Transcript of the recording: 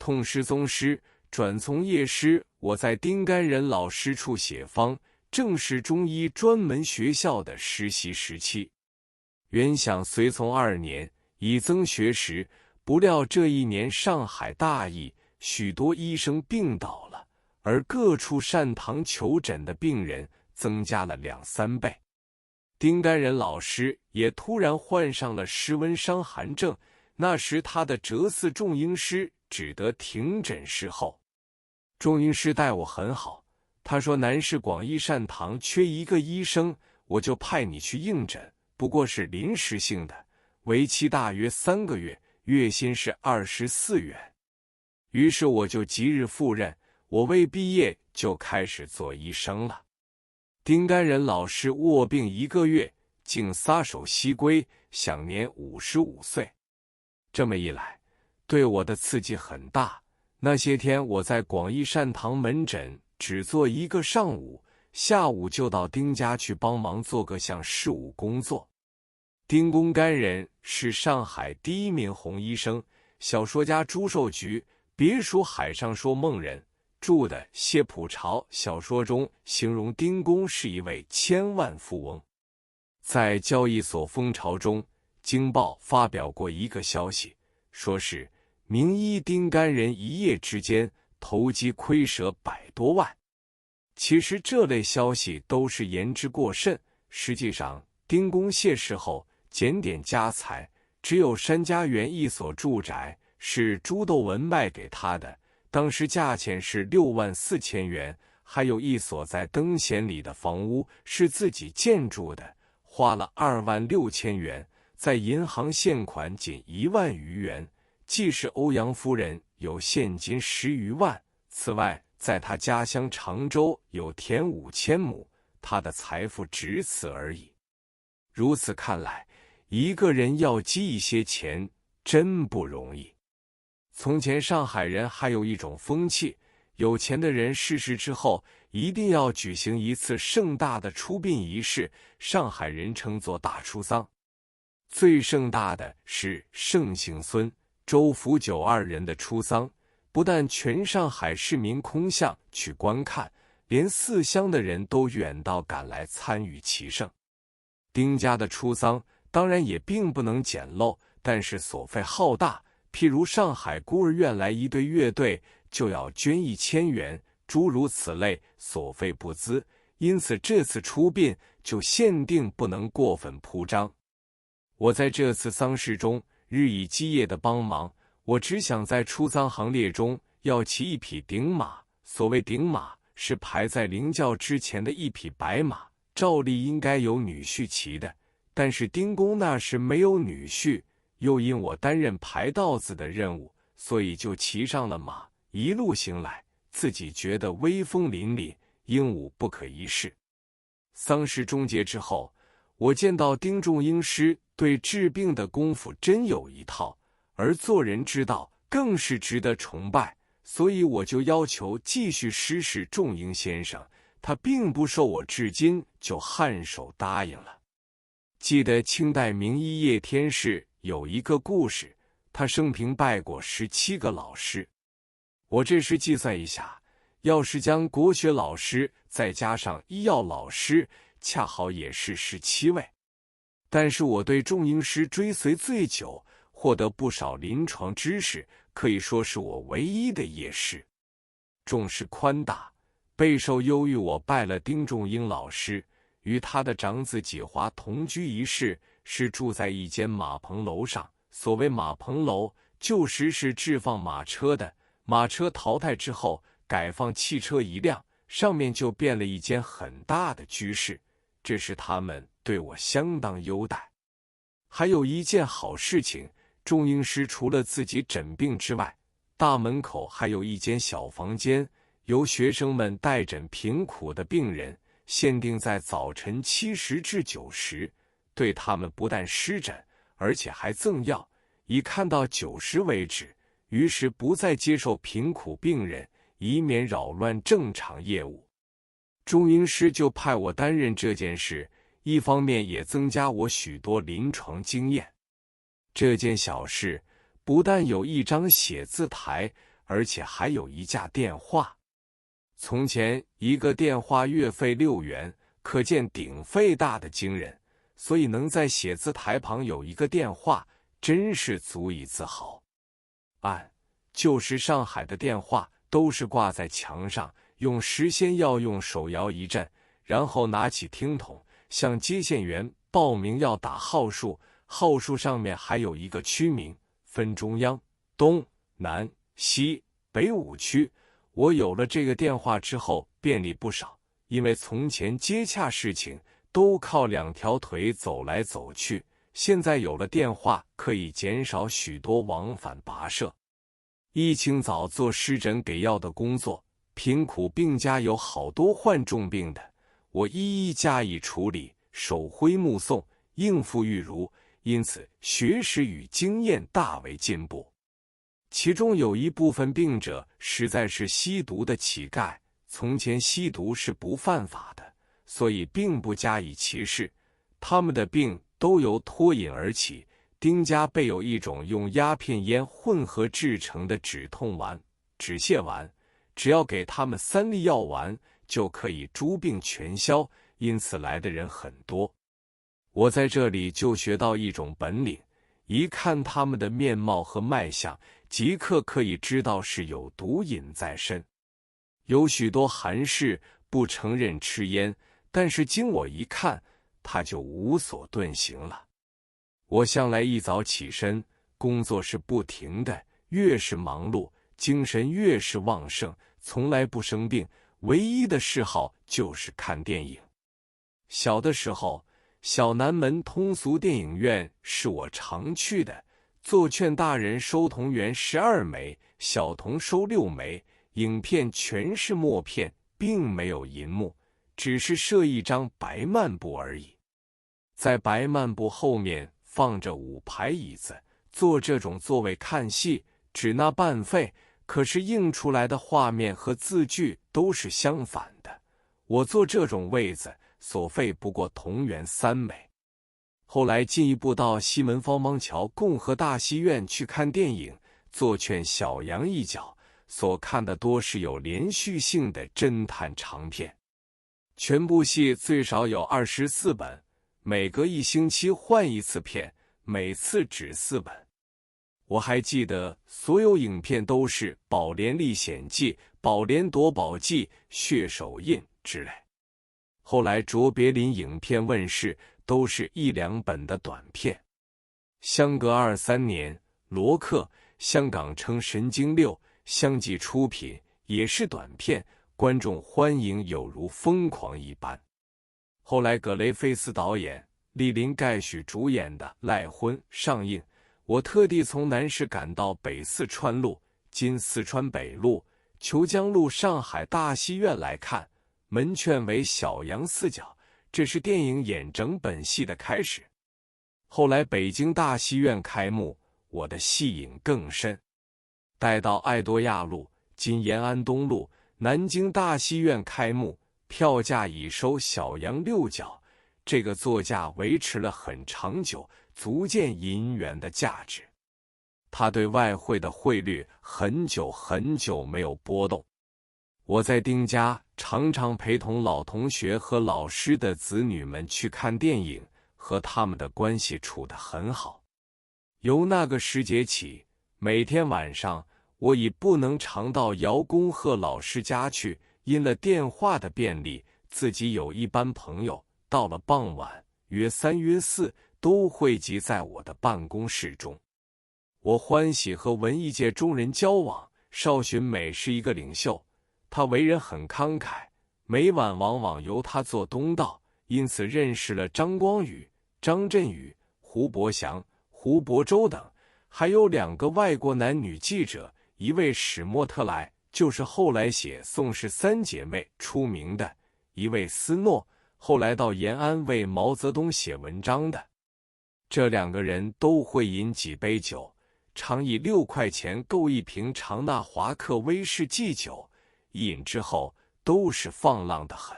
痛失宗师，转从业师。我在丁甘仁老师处写方，正是中医专门学校的实习时期。原想随从2年，以增学识，不料这1年上海大疫，许多医生病倒了，而各处善堂求诊的病人增加了2、3倍。丁甘仁老师也突然患上了湿温伤寒症，那时他的哲寺仲英师只得停诊侍候。仲英师待我很好，他说南市广义善堂缺1个医生，我就派你去应诊，不过是临时性的，为期大约3个月，月薪是24元。于是我就即日赴任，我未毕业就开始做医生了。丁甘仁老师卧病1个月，竟撒手西归，享年55岁。这么一来，对我的刺激很大。那些天我在广义善堂门诊只做1个上午，下午就到丁家去帮忙做各项事务工作。丁公甘仁是上海第1名红医生，小说家朱寿菊别属海上说梦人著的《谢普潮》小说中形容丁公是一位千万富翁。在交易所风潮中，京报发表过一个消息，说是名医丁甘仁一夜之间投机亏折100多万。其实这类消息都是言之过甚，实际上丁公谢世后检点家财，只有山家园一所住宅是朱斗文卖给他的，当时价钱是6万4千元，还有一所在登贤里的房屋是自己建筑的，花了2万6千元，在银行现款仅1万余元，既是欧阳夫人有现金10余万，此外在他家乡常州有田5000亩，他的财富只此而已。如此看来，一个人要积一些钱真不容易。从前上海人还有一种风气，有钱的人逝世之后一定要举行一次盛大的出殡仪式，上海人称作大出丧。最盛大的是盛姓孙、周福九2人的出丧，不但全上海市民空巷去观看，连4乡的人都远道赶来参与其盛。丁家的出丧当然也并不能简陋，但是所费浩大，譬如上海孤儿院来一队乐队就要捐1000元，诸如此类，所费不资，因此这次出殡就限定不能过分铺张。我在这次丧事中日以继夜的帮忙，我只想在出丧行列中要骑一匹顶马，所谓顶马是排在灵轿之前的一匹白马，照例应该有女婿骑的，但是丁公那时没有女婿，又因我担任排道子的任务，所以就骑上了马，一路行来，自己觉得威风凛凛，英武不可一世。丧事终结之后，我见到丁仲英师对治病的功夫真有一套，而做人之道更是值得崇拜，所以我就要求继续师事仲英先生，他并不受我至今就颔首答应了。记得清代名医叶天士有一个故事，他生平拜过17个老师。我这时计算一下，要是将国学老师再加上医药老师，恰好也是17位。但是我对仲英师追随最久，获得不少临床知识，可以说是我唯一的业师。仲师宽大，备受优遇，我拜了丁仲英老师，与他的长子纪华同居一室，是住在一间马棚楼上。所谓马棚楼，旧时是置放马车的，马车淘汰之后改放汽车1辆，上面就变了一间很大的居室，这是他们对我相当优待。还有一件好事情，仲英师除了自己诊病之外，大门口还有一间小房间，由学生们代诊贫苦的病人，限定在早晨7时至9时，对他们不但施诊，而且还赠药，以看到9时为止，于是不再接受贫苦病人，以免扰乱正常业务。仲英师就派我担任这件事，一方面也增加我许多临床经验。这件小事不但有一张写字台，而且还有一架电话。从前一个电话月费6元，可见鼎费大的惊人，所以能在写字台旁有一个电话，真是足以自豪。旧时上海的电话都是挂在墙上，用时先要用手摇一阵，然后拿起听筒，向接线员报名要打号数，号数上面还有一个区名，分中央、东南西北5区。我有了这个电话之后便利不少，因为从前接洽事情都靠2条腿走来走去，现在有了电话可以减少许多往返跋涉。一清早做湿疹给药的工作，贫苦病家有好多患重病的，我一一加以处理，手挥目送，应付愈如，因此学识与经验大为进步。其中有一部分病者实在是吸毒的乞丐，从前吸毒是不犯法的，所以并不加以歧视，他们的病都由脱瘾而起。丁家备有一种用鸦片烟混合制成的止痛丸、止泻丸，只要给他们3粒药丸，就可以诸病全消，因此来的人很多。我在这里就学到一种本领，一看他们的面貌和脉象，即刻可以知道是有毒瘾在身。有许多寒士不承认吃烟，但是经我一看，他就无所遁形了。我向来一早起身，工作是不停的，越是忙碌，精神越是旺盛，从来不生病，唯一的嗜好就是看电影。小的时候，小南门通俗电影院是我常去的，做劝大人收铜元12枚，小童收6枚，影片全是默片，并没有银幕，只是设一张白幔布而已。在白幔布后面放着5排椅子，坐这种座位看戏，只拿半费，可是映出来的画面和字句都是相反的。我坐这种位子，所费不过铜元3枚。后来进一步到西门方邦桥共和大戏院去看电影，坐劝小杨一角，所看的多是有连续性的侦探长片，全部戏最少有24本，每隔1星期换一次片，每次只4本。我还记得所有影片都是《宝莲历险记》《宝莲夺宝记》《血手印》之类。后来卓别林影片问世，都是1、2本的短片。相隔23年，罗克香港称神经6相继出品，也是短片，观众欢迎有如疯狂一般。后来葛雷菲斯导演、莅临盖许主演的《赖婚》上映，我特地从南市赶到北四川路（今四川北路）、虬江路上海大戏院来看，门券为小杨4角，这是电影演整本戏的开始。后来北京大戏院开幕，我的戏瘾更深。待到爱多亚路（今延安东路）南京大戏院开幕，票价已收小杨6角，这个座价维持了很长久，足见银元的价值。他对外汇的汇率很久很久没有波动。我在丁家常常陪同老同学和老师的子女们去看电影，和他们的关系处得很好。由那个时节起，每天晚上我已不能常到姚公鹤老师家去，因了电话的便利，自己有一班朋友，到了傍晚约3约4都汇集在我的办公室中。我欢喜和文艺界中人交往，邵洵美是一个领袖，他为人很慷慨，每晚往往由他做东道，因此认识了张光宇、张振宇、胡伯祥、胡伯洲等，还有2个外国男女记者，一位史莫特莱，就是后来写《宋氏3姐妹》出名的，一位斯诺，后来到延安为毛泽东写文章的。这2个人都会饮几杯酒，常以6块钱购一瓶长纳华克威士忌酒，一饮之后都是放浪得很。